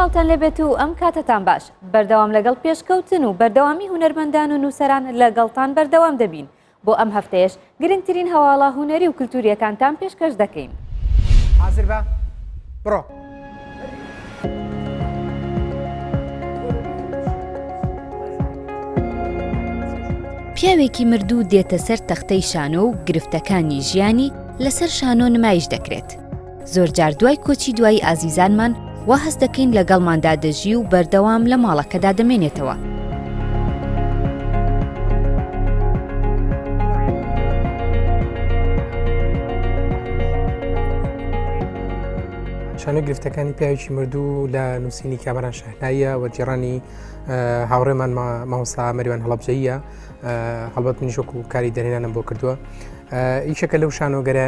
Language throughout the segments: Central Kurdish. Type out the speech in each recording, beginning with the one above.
چاوتان لێبێت و ئەم کاتتان باش بەردەوام لەگەڵ پێشکەوتن و بەردەوامی هونەرمەندان و نووسەران لەگەڵتان بەردەوام دەبین بۆ ئەم هەفتەیەش گرنگترین هەواڵە هونەری و کلتوریەکانتان پێشکەش دەکەین. حاضر بە بڕۆ. پیاوێکی مردوو دێتە سەر تەختەی شانۆ و گرفتەکانی ژیانی لەسەر شانۆ نمایش دەکرێت. زۆرجار دوای کۆچی دوای ئازیزانمان وا هەست دەکەین لەگەڵماندا دەژی و بەردەوام لە ماڵەکەدا دەمێنێتەوە. شانۆی گرفتەکانی پیاوێکی مردوو لە نووسینی کامەران شاهناییە و جێڕانی هاوڕێمان مامۆستا مەریوان هەڵەبجەییە. هەڵبەت منیش وەکو کاری دەرهێنانم بۆ کردووە. ئیشەکە لەو شانۆگەرە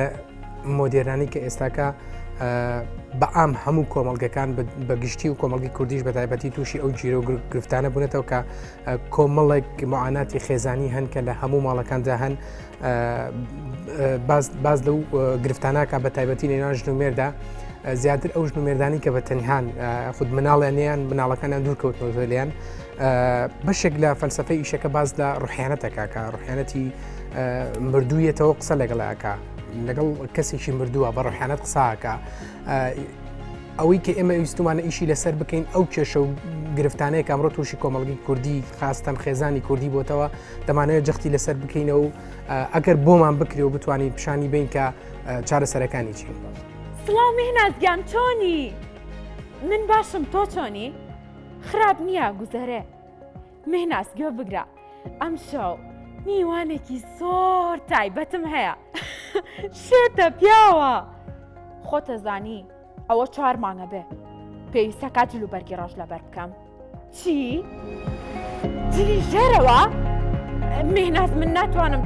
مۆدێرانی کە ئێستاکە بە ئام هەموو کۆمەڵگەکان بە گشتی و کۆمەڵگی کوردیش بە تایبەتی تووشی ئەو جیرە و گرفتانە بوونێتەوە کە کۆمەڵێک معاناتی خێزانی هەن کە لە هەموو ماڵەکاندا هەن باز لەو گرفتاناکە بە تایبەتی نێنان ژن و مێردا زیاتر ئەو ژن و مێردانی کە بە تەنیان خود مناڵیان مناڵەکانیان دوورکەوتنەوە لیان بەشێک لە فەلسفەی ئیشەکە باز لە ڕوحیانەتەکە کە ڕوحیانەتی مردوویەتەوە قسە لەگەڵاکە لەگەڵ کەسێکی مردووە بە ڕوحیانەت قساکە ئەوەی کە ئێمە ویستمانە ئیشی لەسەر بکەین ئەو کێشە و گرفتانەیە کامڕۆ تووشی کۆمەڵگی کوردی خاستان خێزانی کوردی بۆتەوە دەمانەوێت جەختی لەسەر بکەینەوە و ئەگەر بۆمان بکرێ و بتوانین پیشانی بین کە چارەسەرەکانی چین. سڵاو مهنازگیان چۆنی؟ من باشم تۆ چۆنی؟ خراپ نییە گوزەرێ. مهناز گوێ بگرە ئەم شەو میوانێکی زۆر تایبەتم هەیە. شێتە پیاوە خۆتە زانی ئەوە 4 مانگە بێ پێویستە کات جلوبەرگی ڕۆژ لەبەر بکەم. چی؟ جلی ژێرەوە؟ مهناز من ناتوانم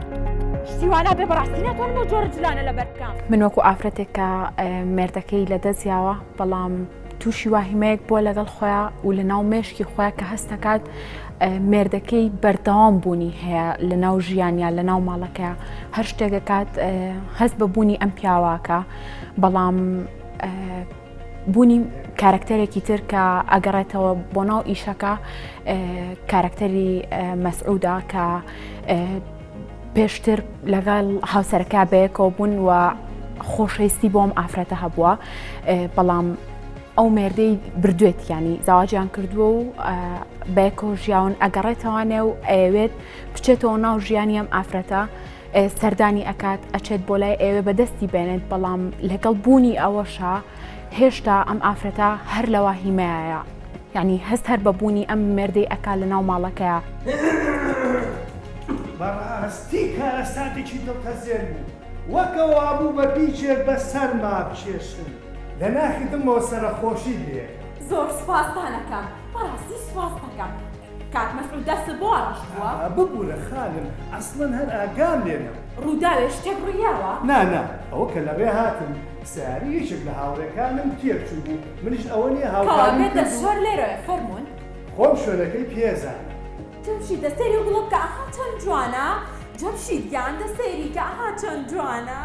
شتیوانە بێ بەڕاستی ناتوانم ئەو جۆرە جلانە لەبەر بکەم. من وەکو ئافرەتێک کە مێردەکەی لەدەستیاوە بەڵام تووشی واهیمەیەک بۆ لەگەڵ خۆیان و لە ناو مێشکی خۆیان کە هەستەکات مێردەکەی بەردەوام بوونی هەیە لە ناو ژیانیان لە ناو ماڵەکە هەر شتێکەکات هەست بە بوونی ئەم پیاواکە بەڵام بوونی کارکتەرێکی تر کە ئەگەڕێتەوە بۆ ناو ئیشەکە کارکتەری مەسعودا کە پێشتر لەگەڵ هاوسەرەکە بەیەکەوە بوون و خۆشەویستی بۆم ئافرەتە هەبووە بەڵام ئەو مێردەی بردوێت ینی زاواجیان کردووە و بەیەکەوە ژیاون ئەگەڕێتەوانێ و ئەوێت بچێتەوە ناو ژیانی ئەم ئافرەتە سەردانی ئەکات ئەچێت بۆ لای ئێوێ بەدەستی بێنێت بەڵام لەگەڵ بوونی ئەوەشە هێشتا ئەم ئافرەتە هەر لەوە هیمایە یعنی هەست هەر بەبوونی ئەم مێردەی ئەکا لە ناو ماڵەکەیە. بەڕاستی کارەساتێکی دڵتەزێر بوو وەکەوە بوو بە پیچێک بە سەرما بچێشن لە ناخیدمەوە سەرخۆشی بێ. زۆر سوپاسدانەکەم بەڕاستی سوپاس دەکەم. کات مەسعود دەست بۆ ئاڕەش بووە؟ ببوورە خانم ئەسڵەن هەر ئاگام لێنە. ڕووداوێ شتێک ڕوویاوە؟ نا ئەوە کە لەڕێ هاتم ساری یەکێک لە هاوڕێکانم تێکچوو بوو منیش ئەوە نیە هاوکاریم کەوا بێتە شۆر لێرەوە فەرموون. خۆم شوێنەکەی پێزانم. جەمشید دەسەری و گوڵم کە ئەها چەند جوانە. جەمشید گیان دەسەری کە ئەها چەند جوانە.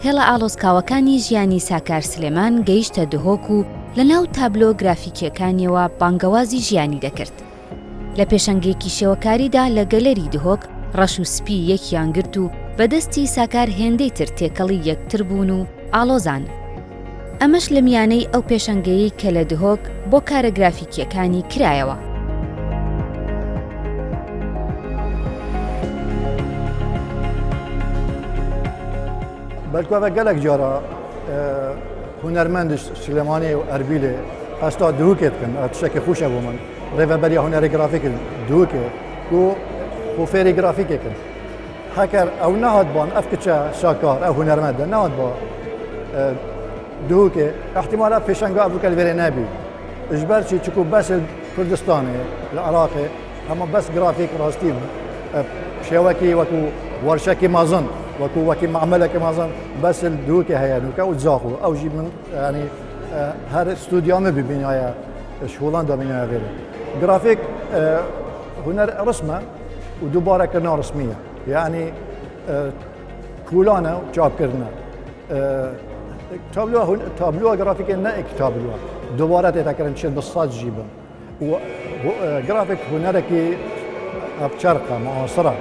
هێڵە ئاڵۆزکاوەکانی ژیانی ساکار سلێمان گەیشتە دهۆک و لە ناو تابلۆ گرافیکیەکانیەوە بانگەوازی ژیانی دەکرد. لە پێشەنگێکی شێوەکاریدا لە گەلەری دهۆک ڕەش و سپی یەکیان گرت و بەدەستی ساکار هێندەی تر تێکەڵی یەکتر بوون و ئاڵۆزان. ئەمەش لە میانەی ئەو پێشەنگەیەی کە لە دهۆک بۆ کارە گرافیکیەکانی کرایەوە. بەلکوە گەلێک جارە هونەرمەندش سلێمانی و ئەربیلێ هەستا دووکێت بکەن تشتێکی خوشە بۆ من ڕێڤەبەری هونەری گرافیکن دووکێ و فێری گرافیکێکن هەکەر ئەو نەهات بۆن ئەف کچە شاکار ئەو هونەرمەندە نەهات بۆ دووکێ احتیمالا پێشەنگا ئەڤوکە لەوێرە نەبی ژبەرچی چکو بەس کوردستانی لە عراقێ ئەمە بەس گرافیک ڕاستی شێوەکی وەکو وەرشەکی مازن وەکو معاملەکە مازن بەس دووکێ هەیە نوکە و جاخو ئەوژی من ینی هەر ستودیۆمە ببینایە شوڵان دەبینایە وێرە گرافیک هنر رسمه ودوباره كنا رسميه يعني كولانا وشاب كرنا تابلوها جرافيك إنها تابلوها دوباره تذكرن شيء بالصاد جيبه وجرافيك هنركي بشرقه معاصره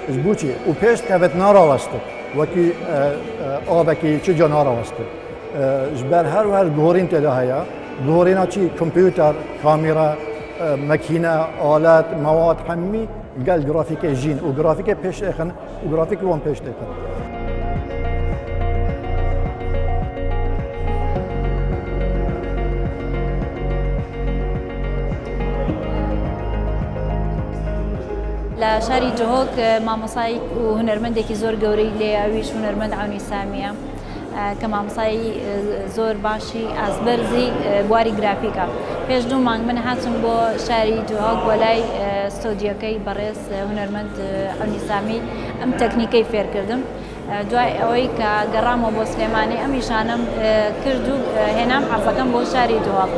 زبوچی و پیش کبت نارا وسته وکی آبکی چه جا نارا وسته جبر هر گورین تلاهیا گورینا چی کامپیوتر کامera ماکینه آلات مواد هممی قال گرافیک جین و گرافیک پیش اخن و گرافیک وان پیش تکن لە شاری جۆهۆک مامۆسای و هونەرمەندێکی زۆر گەورەی لێ ئەویش هونەرمەند عونی سامیە کە مامۆسایی زۆر باشی ئاسبەرزی بواری گرافیکە پێش 2 مانگ من هاتم بۆ شاری جۆهۆک بۆ لای ستۆدیۆکەی بەڕێز هونەرمەند عونی سامی ئەم تەکنیکەی فێرکردم دوای ئەوەی کە گەڕامەوە بۆ سلێمانی ئەم ئیشانەم کرد و هێنام حەزەکەم بۆ شاری جۆهۆک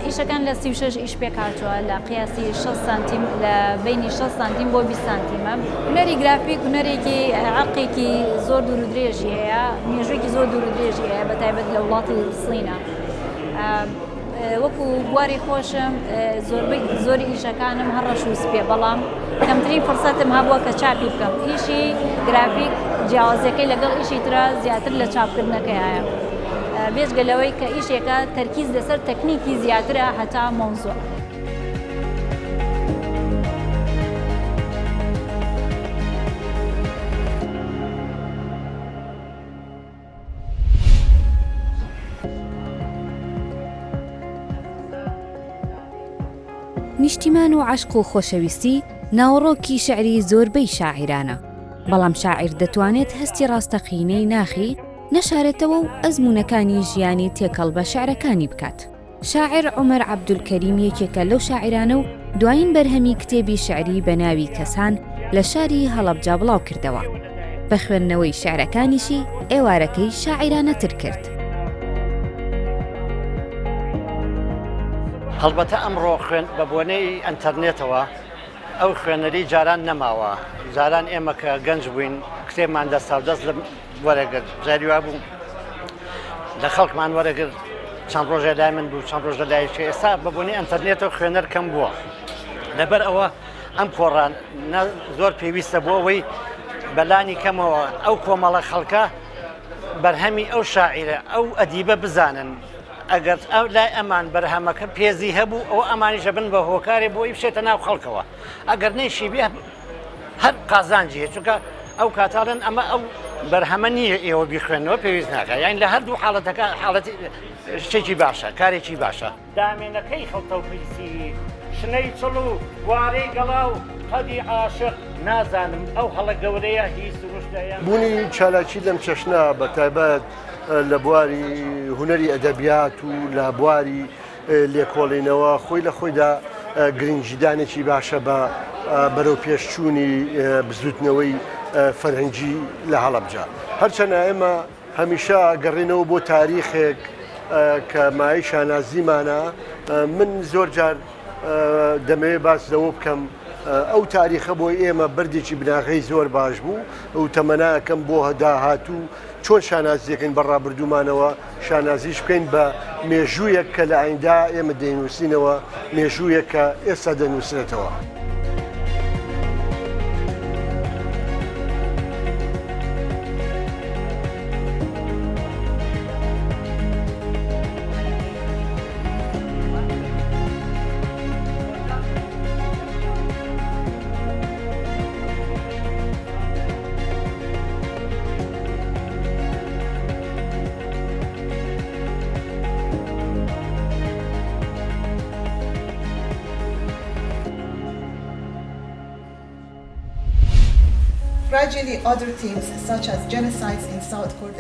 ئیشەکان لە 36 ئیش پێک هاتووە لە قیاسی 6 سانتیم لە بینی 6 سانتیم بۆ 20 سانتیمە هونەری گرافیک هونەرێکی عەرقێکی زۆر دوور و درێژی هەیە مێژوویەکی زۆر دوور و درێژی هەیە بەتایبەت لە وڵاتی سینە وەکو بواری خۆشم زۆری ئیشەکانم هەڕەش و سپێ بەڵام کەمترین فرسەتم هەبووە کە چاپی بکەم ئیشی گرافیک جیاوازەکەی لەگەڵ ئیشی ترە زیاتر لە چاپکردنەکەی هەیە بێجگەلەوەی کە ئیشێکە تەرکیز لەسەر تەکنیکی زیاترە هەتا مۆزوع نیشتیمان و عەشق و خۆشەویستی ناوەڕۆکی شعری زۆربەی شاعیرانە بەڵام شاعیر دەتوانێت هەستی ڕاستەقینەی ناخی نەشارێتەوە و ئەزمونەکانی ژیانی تێکەڵ بە شعرەکانی بکات. شاعر عومەر عەبدولکەریم یەکێکە لەو شاعیرانە و دوایین بەرهەمی کتێبی شعری بە ناوی کەسان لە شاری هەڵەبجا بڵاو کردەوە. بە خوێندنەوەی شعرەکانیشی ئێوارەکەی شاعیرانەتر کرد. هەڵبەتە ئەمڕۆ خوێن بە بۆنەی ئەنتەرنێتەوە ئەو خوێنەری جاران نەماوە جاران ئێمە کە گەنج بووین کتێبمان دەستا و دەست لە وەرەگرت جاری وا بوو لە خەڵکمان وەرەگرت چەند ڕۆژە لای من بوو چەند ڕۆژە لایشی ئێستا بە بۆنەی ئەنتەرنێتەوە خوێنەر کەم بووە لەبەر ئەوە ئەم کۆڕان زۆر پێویستە بۆ ئەوەی بەلانی کەمەوە ئەو کۆمەڵە خەڵکە بەرهەمی ئەو شاعیرە ئەو ئەدیبە بزانن ئەگەر ئەو لای ئەمان بەرهەمەکە پێزی هەبوو ئەو ئەمانیشە بن بە هۆکارێ بۆی بشێتە ناو خەڵکەوە ئەگەر نەیشی بێ هەر قازانجیە چونکە ئەو کاتاڵن ئەمە ئەو بەرهەمە نییە ئێوە بیخوێنەوە پێویست ناکە یان لە هەردوو حاڵەتەکە حاڵەتی شتێکی باشە کارێکی باشە دامێنەکەی خەڵتە و پیسی شنەی چڵ و وارەی گەڵا و قەدی عاشق نازانم ئەو هەڵە گەورەیە هیچ ڕشتەیە بوونی چالاکی لەم چەشنا بە تایبەت لە بواری هونەری ئەدەبیات و لە بواری لێکۆڵینەوە خۆی لە خۆیدا گرنگجیدانێکی باشە بە بەرەو پێشچوونی بزوتنەوەی فەرهەنگی لە هەڵەبجا هەرچەنە ئێمە هەمیشە گەڕێنەوە بۆ تاریخێک کە مای شانازیمانە من زۆر جار دەمەوێت باس لەوە بکەم ئەو تاریخە بۆی ئێمە بەردێکی بناغی زۆر باش بوو و تەمەناکەم بۆ هەداهاتوو چۆن شانازیەکەین بەڕابردوومانەوە شانازیش بکەین بە مێژوویەک کە لە ئایندا ئێمە دەینووسینەوە مێژوویەک کە ئێستا دەنووسێتەوە.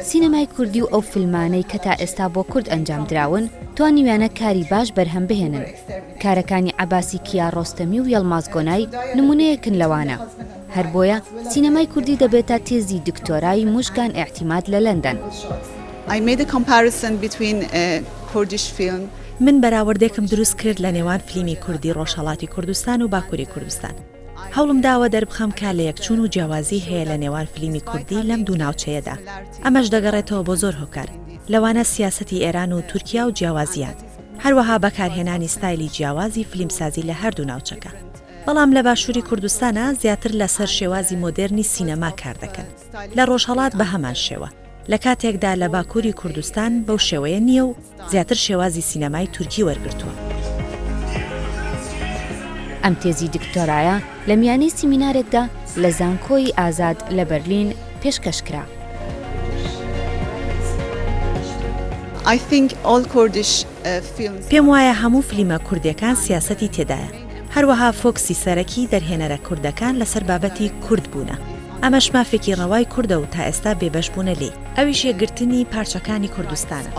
سینەمای کوردی و ئەو فیلمانەی کە تا ئێستا بۆ کورد ئەنجام دراون توانیویانە کاری باش بەرهەم بهێنن. کارەکانی عەباسی کیارۆستەمی و یەڵماز گۆنای نمونەیەکن لەوانە. هەر بۆیە سینەمای کوردی دەبێتە تێزی دکتۆرای موشگان ئێعتیماد لە لەندەن. من بەراوردێکم دروست کرد لە نێوان فیلمی کوردی ڕۆژهەڵاتی کوردستان و باکووری کوردستان. هەوڵم داوە دەربخەم کا لە یەکچوون و جیاوازی هەیە لە نێوان فیلمی کوردی لەم دوو ناوچەیەدا. ئەمەش دەگەڕێتەوە بۆ زۆر هۆکار لەوانە سیاسەتی ئێران و تورکیا و جیاوازیان، هەروەها بەکارهێنانی ستایلی جیاوازی فیلمسازی لە هەردوو ناوچەکە. بەڵام لە باشووری کوردستانە زیاتر لەسەر شێوازی مۆدرنی سینەما کار دەکەن، لە ڕۆژهەڵات بە هەمان شێوە. لە کاتێکدا لە باکووری کوردستان بەو شێوەیە نییە و زیاتر شێوازی سینەمای تورکی وەرگرتووە. ئەم تێزی دکتۆرایە لە میانەی سیمینارێکدا لە زانکۆی ئازاد لە بەرلین پێشکەشکرا. پێم وایە هەموو فیلمە کوردیەکان سیاسەتی تێدایە، هەروەها فۆکسی سەرەکی دەرهێنەرە کوردەکان لەسەر بابەتی کورد بوونە. ئەمەش مافێکی ڕەوای کووردە و تا ئێستا بێبەش بوونە لێ، ئەویش یەکگرتنی پارچەکانی کوردستانە.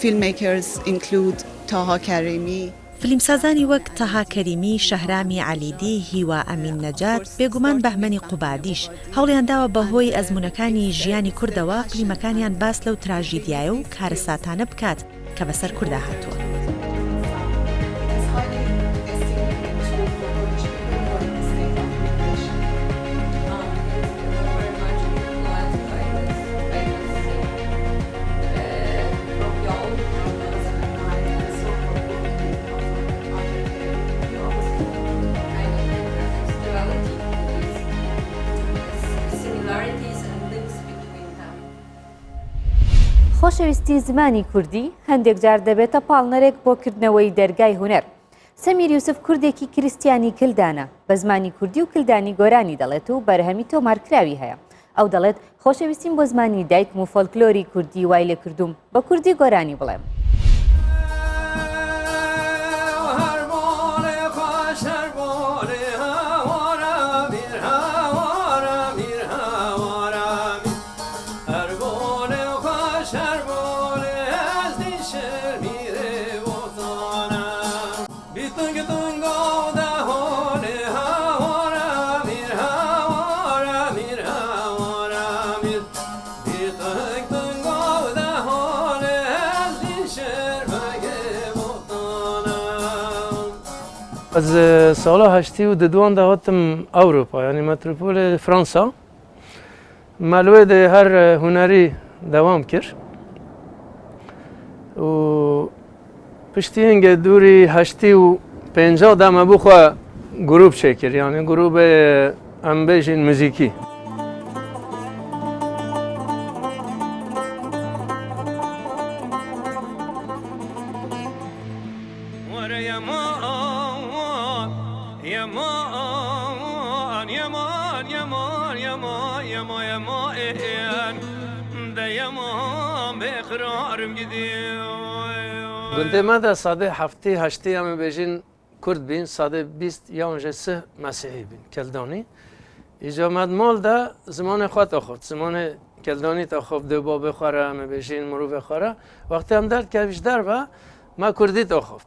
Filmmakers include Taha Karimi. فیلمسازانی وەک تەها کەریمی، شەهرامی عەلیدی، هیوا ئەمین نەجات، بێگومان بەهمەنی قوبادیش هەوڵیان داوە بەهۆی ئەزمونەکانی ژیانی کوردەوە فیلمەکانیان باس لەو تراژیدیایە و کارە ساتانە بکات کە بەسەر کووردا هاتووە. خۆشەویستی زمانی کوردی هەندێک جار دەبێتە پاڵنەرێک بۆ کردنەوەی دەرگای هونەر. سەمیر یوسف کوردێکی کریستیانی کلدانە، بە زمانی کوردی و کلدانی گۆرانی دەڵێت و بەرهەمی تۆمارکراوی هەیە. ئەو دەڵێت خۆشەویستیم بۆ زمانی دایکم و فۆلکلۆری کوردی وای لێ کردوم بە کوردی گۆرانی بڵێم. از سال 82 هاتم اروپا، یعنی متروپول فرانسا. ملوه ده هر هنری دوام کرد و پشتی هنگ دوری 85 دم بخوا گروپ شکر، یعنی گروپ امبیشن موزیکی. گنده ما ده ساده هشتی همه بیشین کرد بین، ساده 20 یا 13 مسیحی بین کلدانی. ایجا مال ده زمان خود آخورد، زمان کلدانی تا خوب دو با بخوره همه بیشین مرو بخوره. وقتی هم درد که بیشتر با ما کردی تا خوب.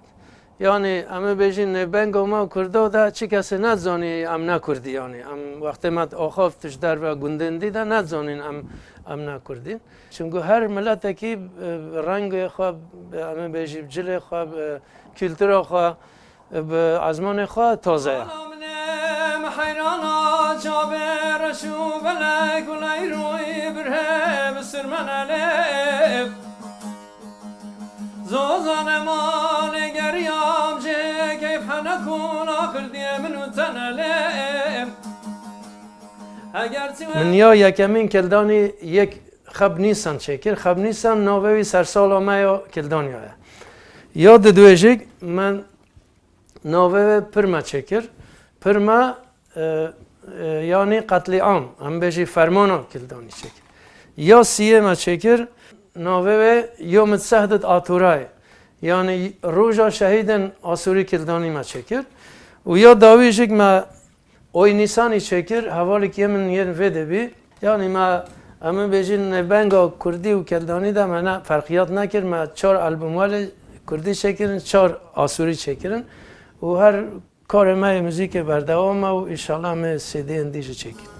یعنی همه بیشین بنگ و ما کرده ده چی کسی ندزانی ام نکردی، یعنی ام وقتی ما آخوف تش در و گندندی ده ندزانین ام نکردین. چونگو هر ملت کی رنگ خواب همه بیشی جل خواب کلتور خواب ازمان خواب تازه. زوزان مال گریام جه کیف حنکون آخر دیه منو تنالیم. من یا یکمین کلدانی یک خب نیستن چکر، خب نیستن نووی سرسال آمه یا کلدانی های. یاد دویجیگ من نووی پرما چکر، پرما یعنی قتل عام، هم بیشی فرمانا کلدانی چکر. یا سیه ما چکر، نووی یوم سهدت آتورای، یعنی روزا شهیدن آسوری کلدانی ما چکر. و یا داویجیگ ما اوی نیسانی چکر، حوالی که من یه ویده بی، یعنی ما همه بیشین بنگا کردی و کلدانی ده من فرقیات نکرد. ما 4 آلبوم ولی کوردی چێکردن 4 ئاسووری چێکردن و هەر کارێ مای موزیکێ بەردەوامە و ئیشەڵا مێ سێدەیەن دیژە چێکرد.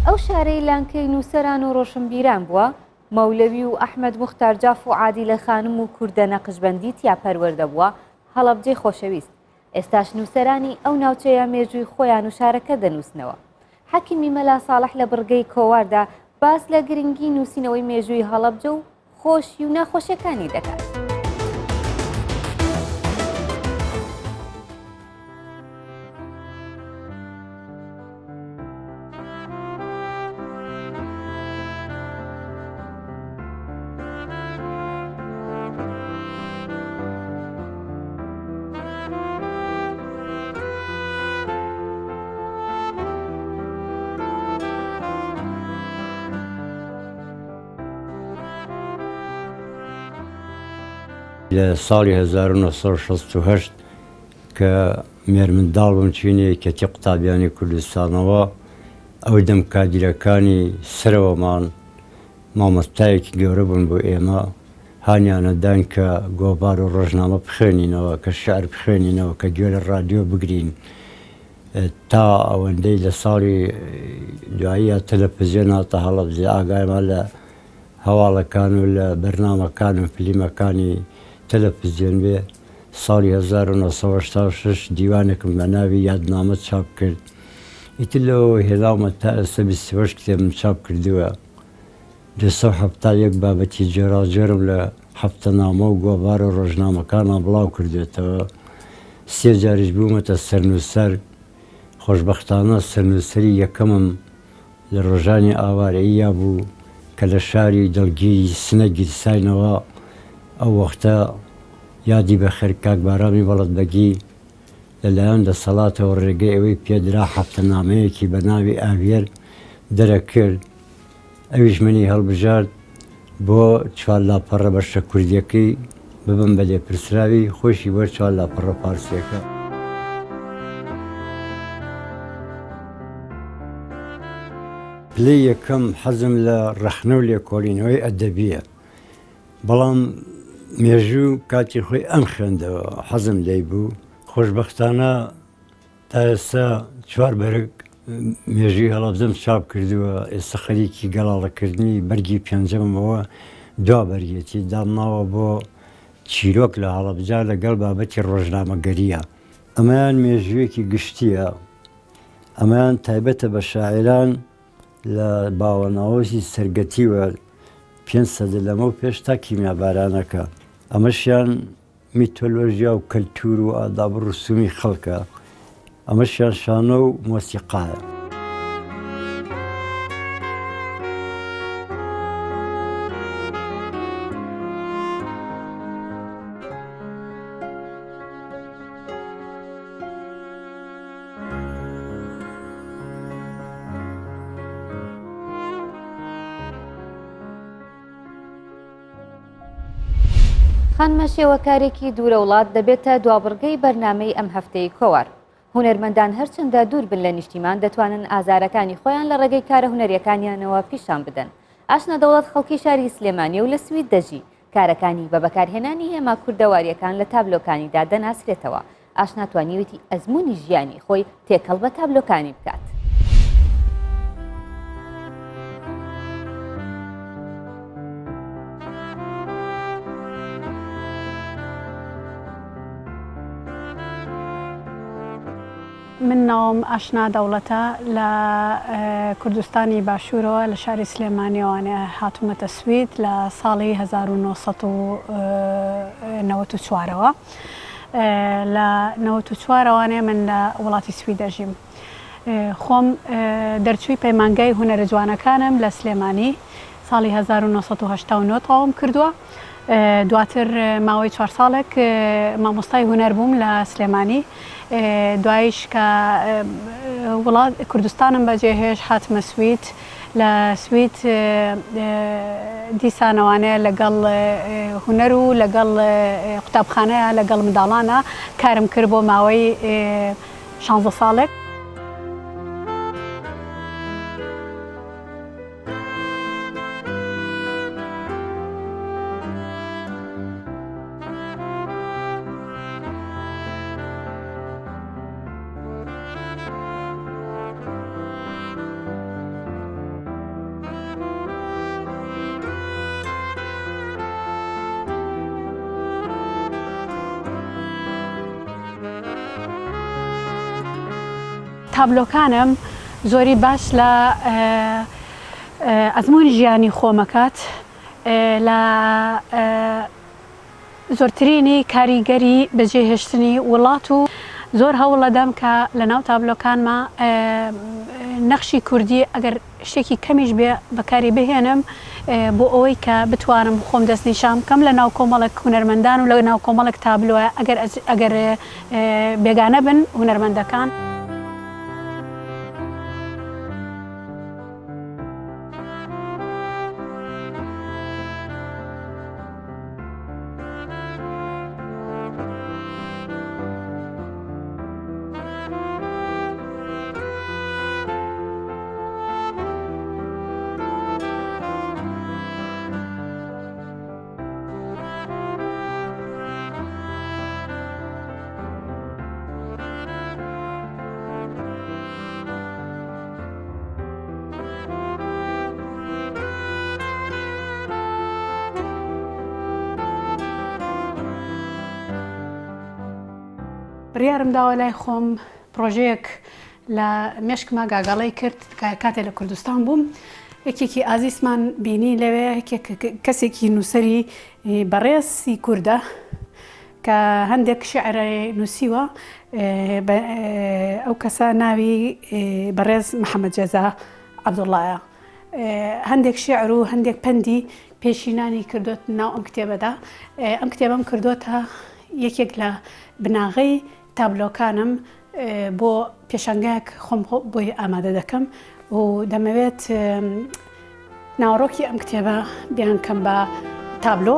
ئەو شارەی لانکەی نووسەران و ڕۆشنبیران بووە، مەولەوی و ئەحمەد موختار جاف و عادیلە خانم و کوردە نەقشبەندی تیا پەروەردە بووە هەڵەبجەی خۆشەویست. ئێستاش نووسەرانی ئەو ناوچەیە مێژووی خۆیان و شارەکە دەنووسنەوە. حەکیمی مەلا ساڵح لە بڕگەی کۆواردا باس لە گرنگی نووسینەوەی مێژووی هەڵەبجە و خۆشی و ناخۆشیەکانی دەکات. لە ساڵی 1968 کە مێرمنداڵ بووم چینی کەتی قوتابیانی کوردستانەوە ئەو دەم کادیرەکانی سرەوەمان مامۆستایەکی گەورە بوون بۆ ئێمە هانیانەدان کە گۆبار و ڕۆژنامە بخوێنینەوە کە شعر بخوێنینەوە کە گوێ لە ڕادیۆ بگرین تا ئەوەندەی لە ساڵی دواییە تەلەڤیزیۆن هاتە هەڵەبجە ئاگایمان لە هەواڵەکان و لە بەرنامەکان و فلیمەکانی تەلەڤیزیۆن بێ. ساڵی 1986 دیوانێکم بە ناوی یادنامە چاپ کرد. ئیتر لەوە هێڵاومە تا ئێستا 28 کتێبم چاپ کردووە. 271 بابەتی جۆراوجۆرم لە هەفتەنامە و گۆڤار و ڕۆژنامەکانە بڵاو کردوێتەوە. 3 جاریش بوومەتە سەرنووسەر. خۆشبەختانە سەرنووسەری یەکەمم لە ڕۆژانی ئاوارەییە بوو کە لە شاری دڵگیری سنە گیرساینەوە ئەو وەختە یادی بەخێر کاک بارامی بەڵەدبەگی لەلایەن دەسەڵاتەوە ڕێگەی ئەوەی پێدرا هەفتەنامەیەکی بە ناوی ئاوێر دەرەکرد. ئەویش منی هەڵبژارد بۆ 4 لاپەڕە بەشە کوردیەکەی ببم بە لێپرسراوی خۆشی بۆ 4 لاپەڕە پارسیەکە. پلەی یەکەم حەزم لە ڕەخنە و لێکۆڵینەوەی ئەدەبیە، بەڵام مێژوو کاتی خۆی ئەم خوێندەوە حەزم لێی بوو. خۆشبەختانە تا ئێستا 4 بەرگ مێژووی هەڵەبجەم چاپ کردووە. ئێستا خەریکی گەڵاڵەکردنی بەرگی پێنجەمەوە 2 بەرگێتی دامناوە بۆ چیرۆک لە هەڵەبجە لەگەڵ بابەتی ڕۆژنامەگەریە. ئەمەیان مێژوویەکی گشتیە، ئەمەیان تایبەتە بە شاعران لە باوەناوەسی سەرگەتیوە 500 لەمە و پێش تا کیمیا بارانەکە. ئەمەشیان میتۆلۆژیا و کەلتور و ئاداب و ڕسومی خەڵکە، ئەمەشیان شانە و مۆسیقایە. خانمە شێوەکارێکی دوورە وڵات دەبێتە دوابڕگەی بەرنامەی ئەم هەفتەی کۆوار. هونەرمەندان هەرچەندە دوور بن لە نیشتیمان دەتوانن ئازارەکانی خۆیان لە ڕێگەی کارە هونەریەکانیانەوە پیشان بدەن. ئاشنا دەوڵەت خەڵکی شاری سلێمانی و لە سوید دەژی کارەکانی بە بەکارهێنانی هێما کوردەواریەکان لە تابلۆکانیدا دەناسرێتەوە. ئاشنا توانیوێتی ئەزمموی ژیانی خۆی تێکەڵ بە تابلۆکانی بکات. من ناوم ئاشنا دەوڵەتە لە کوردستانی باشوورەوە لە شاری سلێمانیەوانێ هاتوومەتە سوید لە ساڵی 1994ەوە. لە 94وانێ من لە وڵاتی سوید دەژیم. خۆم دەرچووی پەیمانگای هونەرە جوانەکانم لە سلێمانی ساڵی 1989 تەواوم کردووە. دواتر ماوەی 4 ساڵێک مامۆستای هونەر بووم لە سلێمانی. دوایش کە وڵات کوردستانم بەجێهێش هاتمە سوید لە سویت دیسانەوانەیە لەگەڵ هوەر و لەگەڵ قوتابخانەیە لەگەڵ منداڵانە کارم کرد بۆ ماوەی 16 ساڵێک. تابلۆکانم زۆری باش لە ئەزمموی ژیانی خۆمەکات لە زۆرترینی کاریگەری بەجێهێشتنی وڵات و زۆر هەوڵ دەدەم کە لە ناو تابلۆکانمە نەخشی کوردی ئەگەر شتێکی کەمیش بێ بەکاری بهێنم بۆ ئەوەی کە بتوانم خۆم دەستنیشان بکەم لە ناو کۆمەڵێک هونەرمەندان و لە ناو کۆمەڵێک تابلۆە ئەگەر بێگانە بن هونەرمەندەکان. بڕیارم داوە لای خۆم پرۆژەیەک لە مێشکما گاگەڵی کرد کاتێک لە کوردستان بووم یەکێکی ئازیزمان بینی لەوێ کەسێکی نووسەری بەڕێزی کووردە کە هەندێک شعرە نووسیوە ئەو کەسە ناوی بەڕێز محەممەد جەزا عەبدوڵڵایە هەندێک شعر و هەندێک پەندی پێشینانی کردوت ناو ئەم کتێبەدا ئەم کتێبەم کردوتە یەکێک لە بناغی تابلۆکانم بۆ پێشانگایەک خۆم بۆی ئامادە دەکەم و دەمەوێت ناوڕۆکی ئەم کتێبە بیان کەم بە تابلۆ.